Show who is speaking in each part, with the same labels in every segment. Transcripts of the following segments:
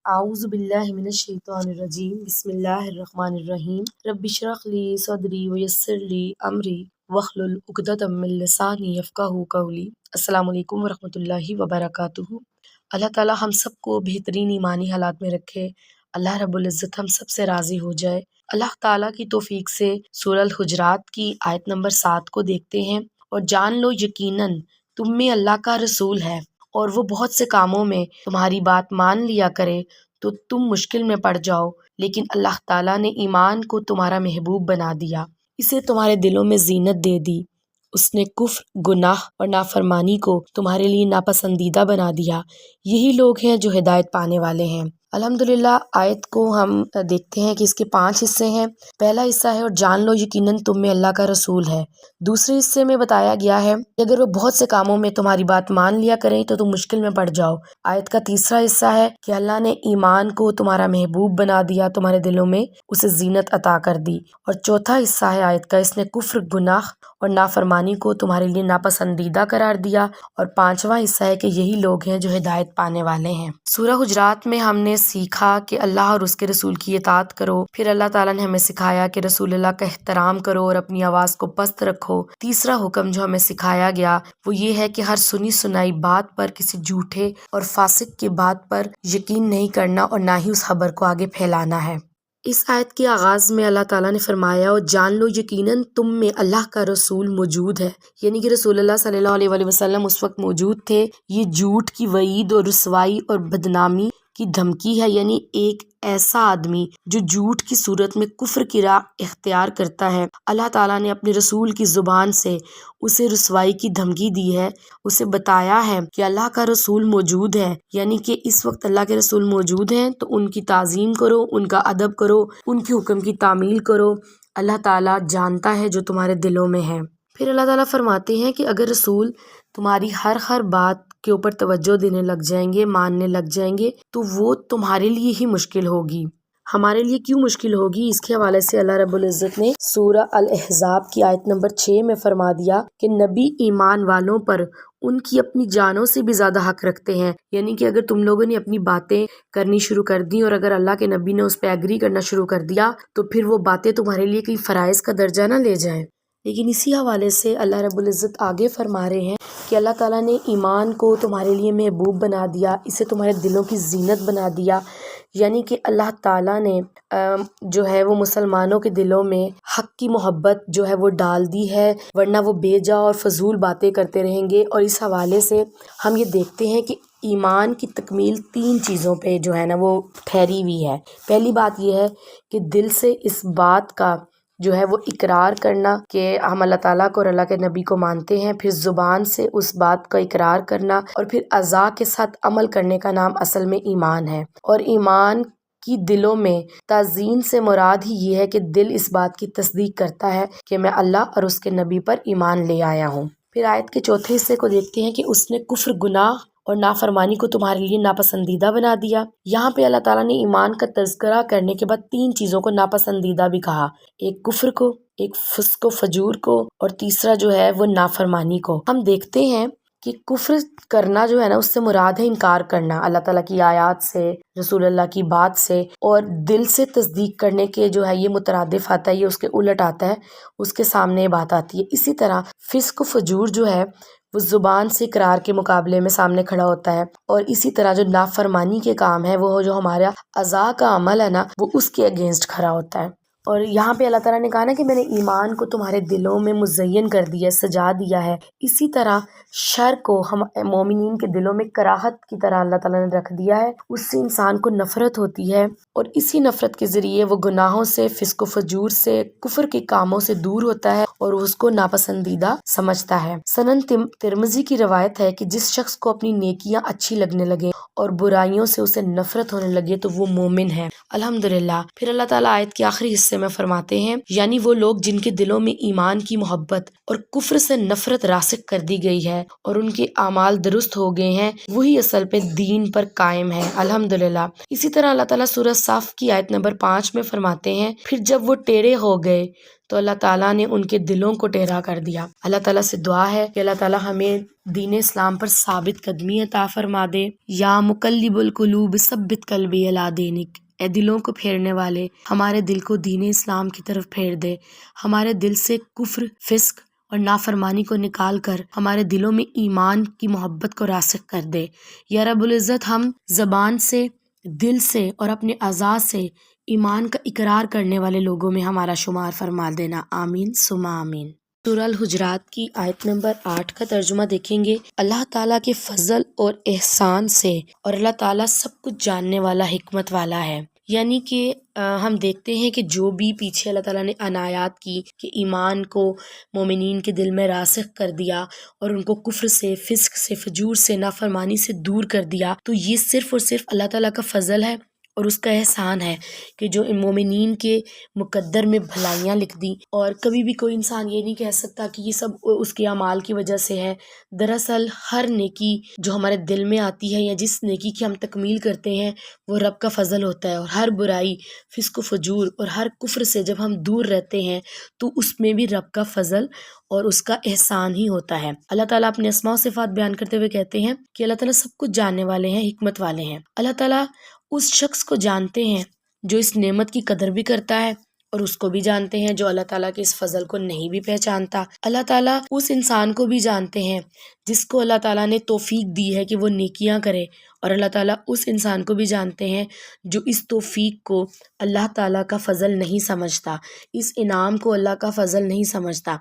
Speaker 1: اعوذ باللہ من الشیطان الرجیم بسم اللہ الرحمن الرحیم رب اشرح لی صدری ویسر لی امری واحلل عقدۃ من لسانی یفقہوا قولی۔ السلام علیکم ورحمۃ اللہ وبرکاتہ۔ اللہ تعالی ہم سب کو بہترین ایمانی حالات میں رکھے۔ اللہ رب العزت ہم سب سے راضی ہو جائے۔ اللہ تعالیٰ کی توفیق سے سورہ الحجرات کی آیت نمبر 7 کو دیکھتے ہیں۔ اور جان لو یقیناً تم میں اللہ کا رسول ہے اور وہ بہت سے کاموں میں تمہاری بات مان لیا کرے تو تم مشکل میں پڑ جاؤ، لیکن اللہ تعالیٰ نے ایمان کو تمہارا محبوب بنا دیا، اسے تمہارے دلوں میں زینت دے دی۔ اس نے کفر، گناہ اور نافرمانی کو تمہارے لیے ناپسندیدہ بنا دیا۔ یہی لوگ ہیں جو ہدایت پانے والے ہیں۔ الحمدللہ آیت کو ہم دیکھتے ہیں کہ اس کے 5 حصے ہیں۔ پہلا حصہ ہے اور جان لو یقیناً تم میں اللہ کا رسول ہے۔ دوسرے حصے میں بتایا گیا ہے کہ اگر وہ بہت سے کاموں میں تمہاری بات مان لیا کریں تو تم مشکل میں پڑ جاؤ۔ آیت کا تیسرا حصہ ہے کہ اللہ نے ایمان کو تمہارا محبوب بنا دیا، تمہارے دلوں میں اسے زینت عطا کر دی۔ اور چوتھا حصہ ہے آیت کا، اس نے کفر، گناہ اور نافرمانی کو تمہارے لیے ناپسندیدہ قرار دیا۔ اور 5واں حصہ ہے کہ یہی لوگ ہیں جو ہدایت پانے والے ہیں۔ سورہ حجرات میں ہم نے سیکھا کہ اللہ اور اس کے رسول کی اطاعت کرو۔ پھر اللہ تعالیٰ نے ہمیں سکھایا کہ رسول اللہ کا احترام کرو اور اپنی آواز کو پست رکھو۔ تیسرا حکم جو ہمیں سکھایا گیا وہ یہ ہے کہ ہر سنی سنائی بات پر، کسی جھوٹے اور فاسق کی بات پر یقین نہیں کرنا اور نہ ہی اس خبر کو آگے پھیلانا ہے۔ اس آیت کے آغاز میں اللہ تعالیٰ نے فرمایا اور جان لو یقیناً تم میں اللہ کا رسول موجود ہے، یعنی کہ رسول اللہ صلی اللہ علیہ وسلم اس وقت موجود تھے۔ یہ جھوٹ کی وعید اور رسوائی اور بدنامی کی دھمکی ہے، یعنی ایک ایسا آدمی جو جھوٹ کی صورت میں کفر کی راہ اختیار کرتا ہے، اللہ تعالیٰ نے اپنے رسول کی زبان سے اسے رسوائی کی دھمکی دی ہے۔ اسے بتایا ہے کہ اللہ کا رسول موجود ہے، یعنی کہ اس وقت اللہ کے رسول موجود ہیں تو ان کی تعظیم کرو، ان کا ادب کرو، ان کے حکم کی تعمیل کرو۔ اللہ تعالیٰ جانتا ہے جو تمہارے دلوں میں ہے۔ پھر اللہ تعالیٰ فرماتے ہیں کہ اگر رسول تمہاری ہر بات کے اوپر توجہ دینے لگ جائیں گے، ماننے لگ جائیں گے، تو وہ تمہارے لیے ہی مشکل ہوگی۔ ہمارے لیے کیوں مشکل ہوگی؟ اس کے حوالے سے اللہ رب العزت نے سورہ الاحزاب کی آیت نمبر 6 میں فرما دیا کہ نبی ایمان والوں پر ان کی اپنی جانوں سے بھی زیادہ حق رکھتے ہیں، یعنی کہ اگر تم لوگوں نے اپنی باتیں کرنی شروع کر دی اور اگر اللہ کے نبی نے اس پہ ایگری کرنا شروع کر دیا تو پھر وہ باتیں تمہارے لیے کئی فرائض کا درجہ نہ لے جائیں۔ لیکن اسی حوالے سے اللہ رب العزت آگے فرما رہے ہیں کہ اللہ تعالیٰ نے ایمان کو تمہارے لیے محبوب بنا دیا، اسے تمہارے دلوں کی زینت بنا دیا، یعنی کہ اللہ تعالیٰ نے جو ہے وہ مسلمانوں کے دلوں میں حق کی محبت جو ہے وہ ڈال دی ہے، ورنہ وہ بے جا اور فضول باتیں کرتے رہیں گے۔ اور اس حوالے سے ہم یہ دیکھتے ہیں کہ ایمان کی تکمیل 3 چیزوں پہ جو ہے نا وہ ٹھہری ہوئی ہے۔ پہلی بات یہ ہے کہ دل سے اس بات کا جو ہے وہ اقرار کرنا کہ ہم اللہ تعالیٰ کو اور اللہ کے نبی کو مانتے ہیں، پھر زبان سے اس بات کا اقرار کرنا اور پھر اعضاء کے ساتھ عمل کرنے کا نام اصل میں ایمان ہے۔ اور ایمان کی دلوں میں تعظیم سے مراد ہی یہ ہے کہ دل اس بات کی تصدیق کرتا ہے کہ میں اللہ اور اس کے نبی پر ایمان لے آیا ہوں۔ پھر آیت کے چوتھے حصے کو دیکھتے ہیں کہ اس نے کفر، گناہ اور نافرمانی کو تمہارے لیے ناپسندیدہ بنا دیا۔ یہاں پہ اللہ تعالیٰ نے ایمان کا تذکرہ کرنے کے بعد 3 چیزوں کو ناپسندیدہ بھی کہا، ایک کفر کو، ایک فسق و فجور کو اور تیسرا جو ہے وہ نافرمانی کو۔ ہم دیکھتے ہیں کہ کفر کرنا جو ہے نا اس سے مراد ہے انکار کرنا اللہ تعالیٰ کی آیات سے، رسول اللہ کی بات سے، اور دل سے تصدیق کرنے کے جو ہے یہ مترادف آتا ہے، یہ اس کے الٹ آتا ہے، اس کے سامنے یہ بات آتی ہے۔ اسی طرح فسق و فجور جو ہے وہ زبان سے اقرار کے مقابلے میں سامنے کھڑا ہوتا ہے، اور اسی طرح جو نافرمانی کے کام ہے وہ جو ہمارا اعضاء کا عمل ہے نا وہ اس کے اگینسٹ کھڑا ہوتا ہے۔ اور یہاں پہ اللہ تعالیٰ نے کہا نا کہ میں نے ایمان کو تمہارے دلوں میں مزین کر دیا، سجا دیا ہے۔ اسی طرح شر کو ہم مومنین کے دلوں میں کراہت کی طرح اللہ تعالیٰ نے رکھ دیا ہے، اس سے انسان کو نفرت ہوتی ہے اور اسی نفرت کے ذریعے وہ گناہوں سے، فسق و فجور سے، کفر کے کاموں سے دور ہوتا ہے اور اس کو ناپسندیدہ سمجھتا ہے۔ سنن ترمذی کی روایت ہے کہ جس شخص کو اپنی نیکیاں اچھی لگنے لگے اور برائیوں سے اسے نفرت ہونے لگے تو وہ مومن ہے۔ الحمدللہ۔ پھر اللہ تعالیٰ آیت کے آخری حصے میں فرماتے ہیں یعنی وہ لوگ جن کے دلوں میں ایمان کی محبت اور کفر سے نفرت راسخ کر دی گئی ہے اور ان کے اعمال درست ہو گئے ہیں، وہی اصل پہ دین پر قائم ہے، الحمدللہ۔ اسی طرح اللہ تعالیٰ سورہ صف کی آیت نمبر 5 میں فرماتے ہیں پھر جب وہ ٹیڑھے ہو گئے تو اللہ تعالیٰ نے ان کے دلوں کو ٹیڑھا کر دیا۔ اللہ تعالیٰ سے دعا ہے کہ اللہ تعالیٰ ہمیں دین اسلام پر ثابت قدمی عطا فرما دے۔ یا مقلب القلوب ثبت قلبی علی دینک، اے دلوں کو پھیرنے والے ہمارے دل کو دین اسلام کی طرف پھیر دے، ہمارے دل سے کفر، فسق اور نافرمانی کو نکال کر ہمارے دلوں میں ایمان کی محبت کو راسخ کر دے۔ یا رب العزت ہم زبان سے، دل سے اور اپنے اعضاء سے ایمان کا اقرار کرنے والے لوگوں میں ہمارا شمار فرما دینا، آمین ثم آمین۔ سورہ الحجرات کی آیت نمبر 8 کا ترجمہ دیکھیں گے۔ اللہ تعالیٰ کے فضل اور احسان سے، اور اللہ تعالیٰ سب کچھ جاننے والا، حکمت والا ہے۔ یعنی کہ ہم دیکھتے ہیں کہ جو بھی پیچھے اللہ تعالیٰ نے عنایات کی کہ ایمان کو مومنین کے دل میں راسخ کر دیا اور ان کو کفر سے، فسق سے، فجور سے، نافرمانی سے دور کر دیا، تو یہ صرف اور صرف اللہ تعالیٰ کا فضل ہے اور اس کا احسان ہے کہ جو ان مومنین کے مقدر میں بھلائیاں لکھ دی۔ اور کبھی بھی کوئی انسان یہ نہیں کہہ سکتا کہ یہ سب اس کے اعمال کی وجہ سے ہے۔ دراصل ہر نیکی جو ہمارے دل میں آتی ہے یا جس نیکی کی ہم تکمیل کرتے ہیں وہ رب کا فضل ہوتا ہے، اور ہر برائی، فسق و فجور اور ہر کفر سے جب ہم دور رہتے ہیں تو اس میں بھی رب کا فضل اور اس کا احسان ہی ہوتا ہے۔ اللہ تعالیٰ اپنے اسماء و صفات بیان کرتے ہوئے کہتے ہیں کہ اللہ تعالیٰ سب کچھ جاننے والے ہیں، حکمت والے ہیں۔ اللہ تعالیٰ اس شخص کو جانتے ہیں جو اس نعمت کی قدر بھی کرتا ہے، اور اس کو بھی جانتے ہیں جو اللہ تعالیٰ کے اس فضل کو نہیں بھی پہچانتا۔ اللہ تعالیٰ اس انسان کو بھی جانتے ہیں جس کو اللہ تعالیٰ نے توفیق دی ہے کہ وہ نیکیاں کرے، اور اللہ تعالیٰ اس انسان کو بھی جانتے ہیں جو اس توفیق کو اللہ تعالیٰ کا فضل نہیں سمجھتا، اس انعام کو اللہ کا فضل نہیں سمجھتا۔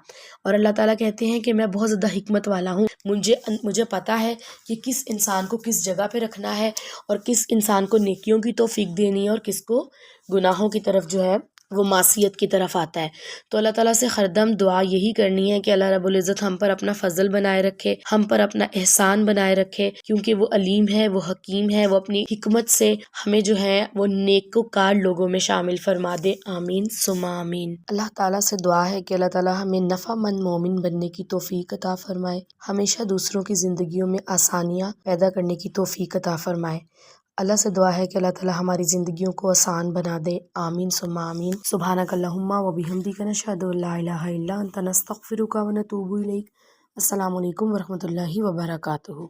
Speaker 1: اور اللہ تعالیٰ کہتے ہیں کہ میں بہت زیادہ حکمت والا ہوں، مجھے پتہ ہے کہ کس انسان کو کس جگہ پہ رکھنا ہے اور کس انسان کو نیکیوں کی توفیق دینی ہے اور کس کو گناہوں کی طرف جو ہے وہ معصیت کی طرف آتا ہے۔ تو اللہ تعالیٰ سے ہر دم دعا یہی کرنی ہے کہ اللہ رب العزت ہم پر اپنا فضل بنائے رکھے، ہم پر اپنا احسان بنائے رکھے، کیونکہ وہ علیم ہے، وہ حکیم ہے، وہ اپنی حکمت سے ہمیں جو ہے وہ نیکوکار لوگوں میں شامل فرما دے، آمین ثم آمین۔ اللہ تعالیٰ سے دعا ہے کہ اللہ تعالیٰ ہمیں نفع مند مومن بننے کی توفیق عطا فرمائے، ہمیشہ دوسروں کی زندگیوں میں آسانیاں پیدا کرنے کی توفیق عطا فرمائے۔ اللہ سے دعا ہے کہ اللہ تعالیٰ ہماری زندگیوں کو آسان بنا دے، آمین ثم آمین۔ سبحانک اللہم و بحمدک، نشہد ان لا الہ الا انت، نستغفرک و نتوب الیک۔ السلام علیکم ورحمۃ اللہ وبرکاتہ۔